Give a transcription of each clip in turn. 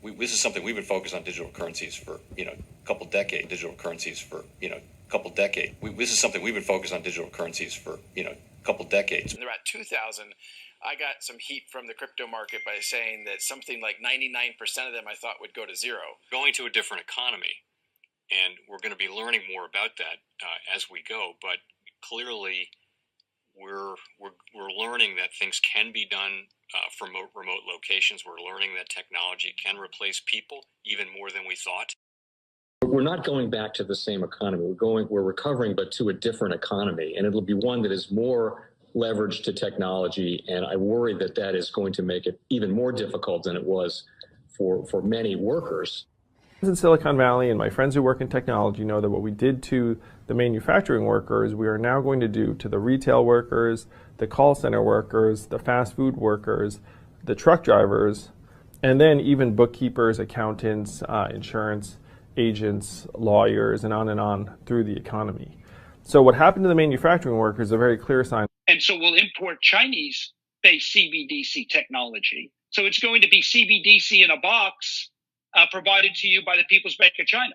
This is something we've been focused on digital currencies for, a couple decades. This is something we've been focused on digital currencies for, a couple decades. In around 2000, I got some heat from the crypto market by saying that something like 99% of them I thought would go to zero. Going to a different economy, and we're going to be learning more about that as we go. But clearly, we're learning that things can be done from remote locations. We're learning that technology can replace people even more than we thought. We're not going back to the same economy. We're recovering, but to a different economy, and it'll be one that is more leveraged to technology. And I worry that that is going to make it even more difficult than it was for many workers. In Silicon Valley, and my friends who work in technology know that what we did to the manufacturing workers, we are now going to do to the retail workers, the call center workers, the fast food workers, the truck drivers, and then even bookkeepers, accountants, insurance agents, lawyers, and on through the economy. So what happened to the manufacturing workers is a very clear sign. And so we'll import Chinese-based CBDC technology. So it's going to be CBDC in a box provided to you by the People's Bank of China.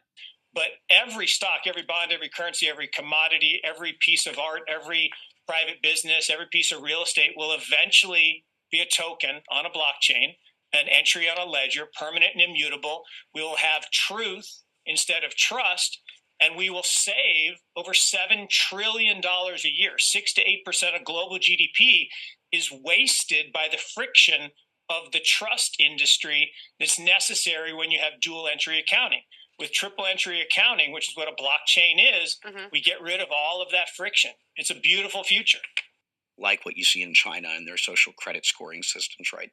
But every stock, every bond, every currency, every commodity, every piece of art, every private business, every piece of real estate will eventually be a token on a blockchain, an entry on a ledger, permanent and immutable. We will have truth instead of trust, and we will save over $7 trillion a year. 6 to 8% of global GDP is wasted by the friction of the trust industry that's necessary when you have dual entry accounting. With triple entry accounting, which is what a blockchain is, we get rid of all of that friction. It's a beautiful future. Like what you see in China and their social credit scoring systems, right?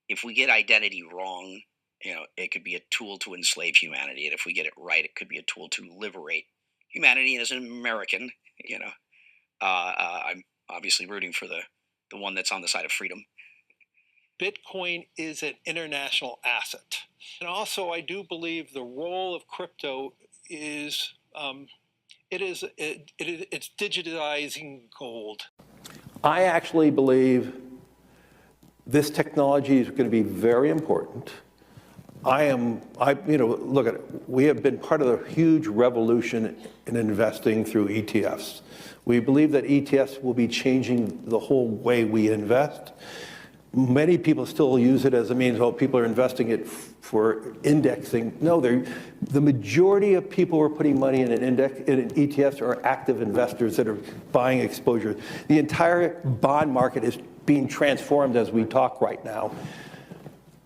If we get identity wrong, it could be a tool to enslave humanity. And if we get it right, it could be a tool to liberate humanity. And as an American, I'm obviously rooting for the one that's on the side of freedom. Bitcoin is an international asset. And also, I do believe the role of crypto is, it's digitizing gold. I actually believe this technology is going to be very important. Look at it. We have been part of a huge revolution in investing through ETFs. We believe that ETFs will be changing the whole way we invest. Many people still use it as a means, people are investing it for indexing. No, the majority of people who are putting money in in ETFs are active investors that are buying exposure. The entire bond market is being transformed as we talk right now.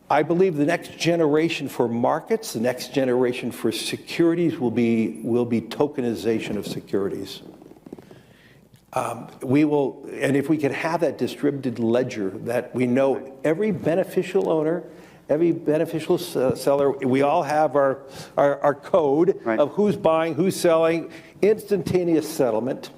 I believe the next generation for markets, the next generation for securities will be tokenization of securities. And if we can have that distributed ledger that we know every beneficial owner, every beneficial seller, we all have our code of who's buying, who's selling, instantaneous settlement.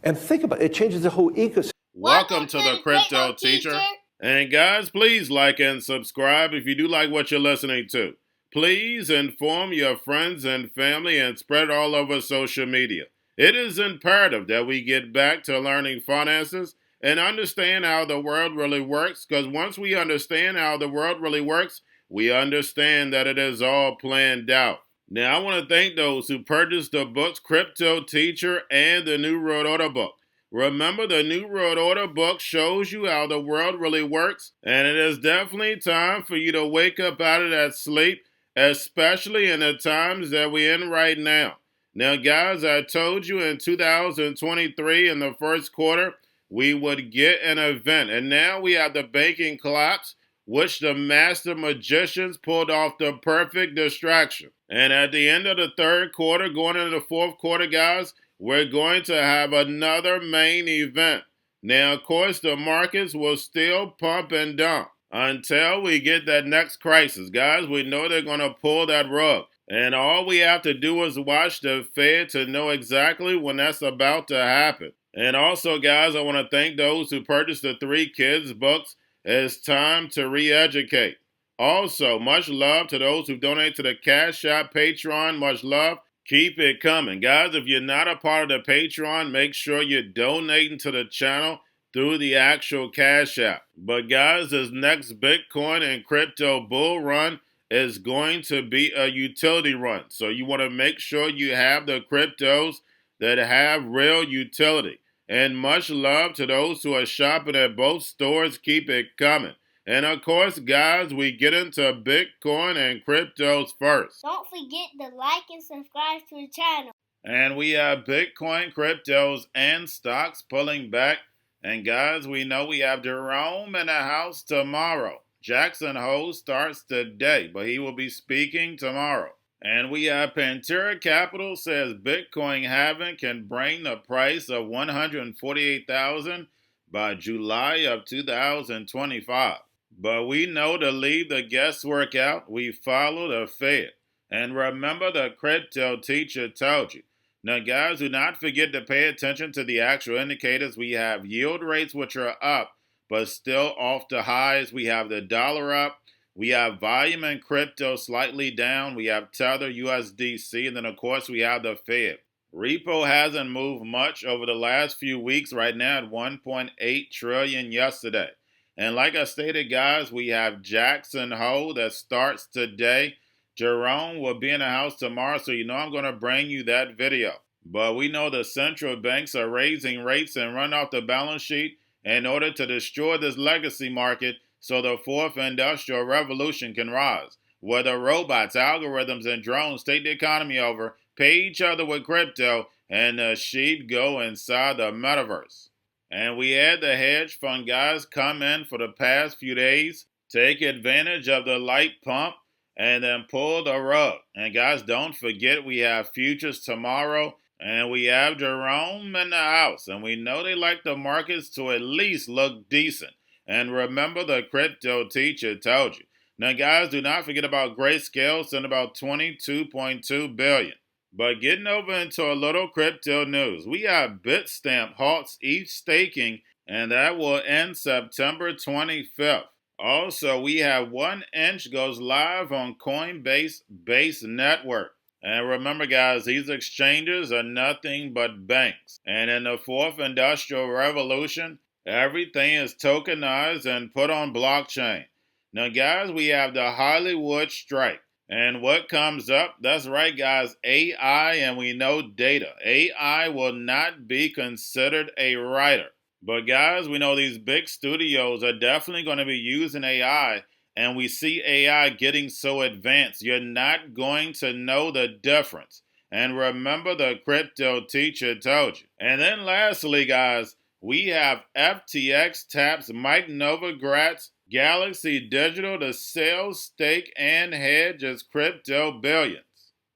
And think about it, it changes the whole ecosystem. Welcome to the Crypto Teacher. And guys, please like and subscribe if you do like what you're listening to. Please inform your friends and family and spread it all over social media. It is imperative that we get back to learning finances and understand how the world really works, because once we understand how the world really works, we understand that it is all planned out. Now, I want to thank those who purchased the books Cryptoteacher and the New World Order book. Remember, the New World Order book shows you how the world really works, and it is definitely time for you to wake up out of that sleep, especially in the times that we're in right now. Now, guys, I told you in 2023 in the first quarter, we would get an event. And now we have the banking collapse, which the master magicians pulled off the perfect distraction. And at the end of the third quarter, going into the fourth quarter, guys, we're going to have another main event. Now, of course, the markets will still pump and dump until we get that next crisis. Guys, we know they're going to pull that rug. And all we have to do is watch the Fed to know exactly when that's about to happen. And also, guys, I want to thank those who purchased the 3 Kids books. It's time to re-educate. Also, much love to those who donate to the Cash App, Patreon. Much love. Keep it coming. Guys, if you're not a part of the Patreon, make sure you're donating to the channel. through the actual Cash App. But guys, this next Bitcoin and crypto bull run is going to be a utility run. So you want to make sure you have the cryptos that have real utility. And much love to those who are shopping at both stores. Keep it coming. And of course, guys, we get into Bitcoin and cryptos first. Don't forget to like and subscribe to the channel. And we have Bitcoin, cryptos, and stocks pulling back. And guys, we know we have Jerome in the house tomorrow. Jackson Hole starts today, but he will be speaking tomorrow. And we have Pantera Capital says Bitcoin halving can bring the price of $148,000 by July of 2025. But we know to leave the guesswork out, we follow the Fed. And remember, the crypto teacher told you. Now, guys, do not forget to pay attention to the actual indicators. We have yield rates, which are up, but still off the highs. We have the dollar up. We have volume in crypto slightly down. We have Tether, USDC, and then, of course, we have the Fed. Repo hasn't moved much over the last few weeks, right now at 1.8 trillion yesterday. And like I stated, guys, we have Jackson Hole that starts today. Jerome will be in the house tomorrow, so you know I'm going to bring you that video. But we know the central banks are raising rates and run off the balance sheet in order to destroy this legacy market so the fourth industrial revolution can rise. Whether robots, algorithms, and drones take the economy over, pay each other with crypto, and the sheep go inside the metaverse. And we had the hedge fund guys come in for the past few days, take advantage of the light pump, and then pull the rug. And guys, don't forget we have futures tomorrow, and we have Jerome in the house. And we know they like the markets to at least look decent. And remember, the crypto teacher told you. Now, guys, do not forget about Grayscale, sent about $22.2 billion. But getting over into a little crypto news, we have Bitstamp halts each staking, and that will end September 25th. Also, we have 1inch goes live on Coinbase Base Network. And remember, guys, these exchanges are nothing but banks. And in the fourth industrial revolution, everything is tokenized and put on blockchain. Now, guys, we have the Hollywood strike. And what comes up? That's right, guys, AI, and we know data. AI will not be considered a writer. But, guys, we know these big studios are definitely going to be using AI, and we see AI getting so advanced, you're not going to know the difference. And remember, the crypto teacher told you. And then lastly, guys, we have FTX taps Mike Novogratz Galaxy Digital to sell, stake, and hedge its crypto billions.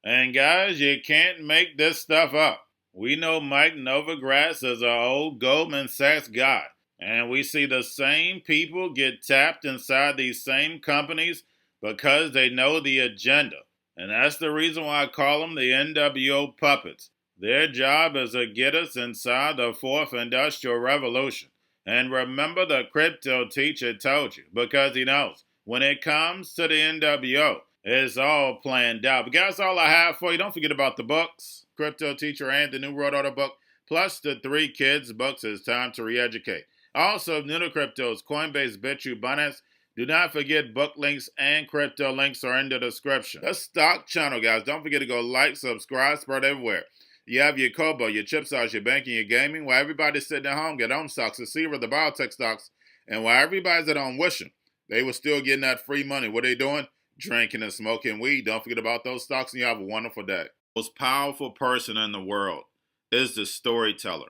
And guys, you can't make this stuff up. We know Mike Novogratz is an old Goldman Sachs guy. And we see the same people get tapped inside these same companies because they know the agenda. And that's the reason why I call them the NWO puppets. Their job is to get us inside the fourth industrial revolution. And remember, the crypto teacher told you, because he knows when it comes to the NWO, it's all planned out. But guys, all I have for you. Don't forget about the books, Crypto Teacher and the New World Order book, plus the 3 kids books. It's time to re-educate. Also, new to cryptos, Coinbase, Bitrue, Binance. Do not forget book links and crypto links are in the description. The stock channel, guys. Don't forget to go like, subscribe, spread everywhere. You have your Kobo, your chip stocks, your banking, your gaming. While everybody's sitting at home, get on stocks, the Seaver, the biotech stocks. And while everybody's at home wishing they were still getting that free money, what are they doing? Drinking and smoking weed. Don't forget about those stocks, and you have a wonderful day. The most powerful person in the world is the storyteller.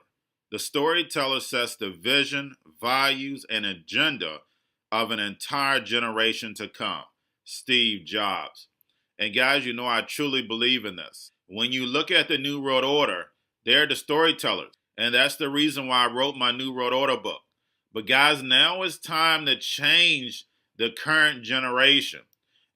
The storyteller sets the vision, values, and agenda of an entire generation to come. Steve Jobs. And guys, you know I truly believe in this. When you look at the New World Order, they're the storytellers. And that's the reason why I wrote my New World Order book. But guys, now it's time to change the current generation.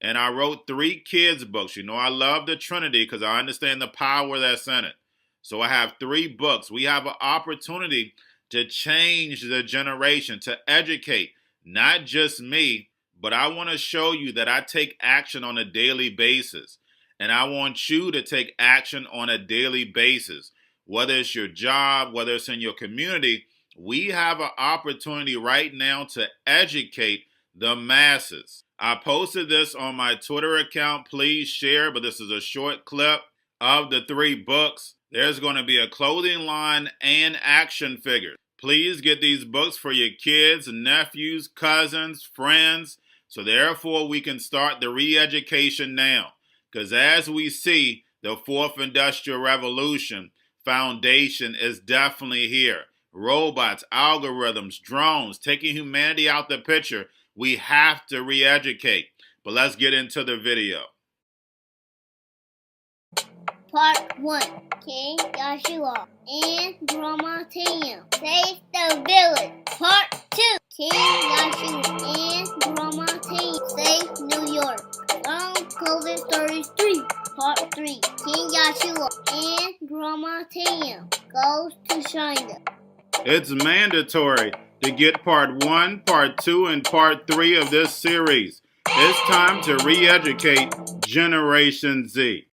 And I wrote 3 kids books. You know, I love the Trinity because I understand the power that's in it. So I have 3 books. We have an opportunity to change the generation, to educate, not just me, but I want to show you that I take action on a daily basis. And I want you to take action on a daily basis, whether it's your job, whether it's in your community, We have an opportunity right now to educate the masses. I posted this on my Twitter account. Please share, but this is a short clip of the 3 books. There's going to be a clothing line and action figures. Please get these books for your kids, nephews, cousins, friends, so therefore we can start the re-education now. Because as we see, the 4th Industrial Revolution foundation is definitely here. Robots, algorithms, drones, taking humanity out the picture. We have to re-educate. But let's get into the video. Part 1. King Joshua and Grandma Tam save the village. Part 2. King Joshua and Grandma Tam save New York from COVID-33. Part 3. King Joshua and Grandma Tam goes to China. It's mandatory to get part 1, part 2, and part 3 of this series. It's time to re-educate Generation Z.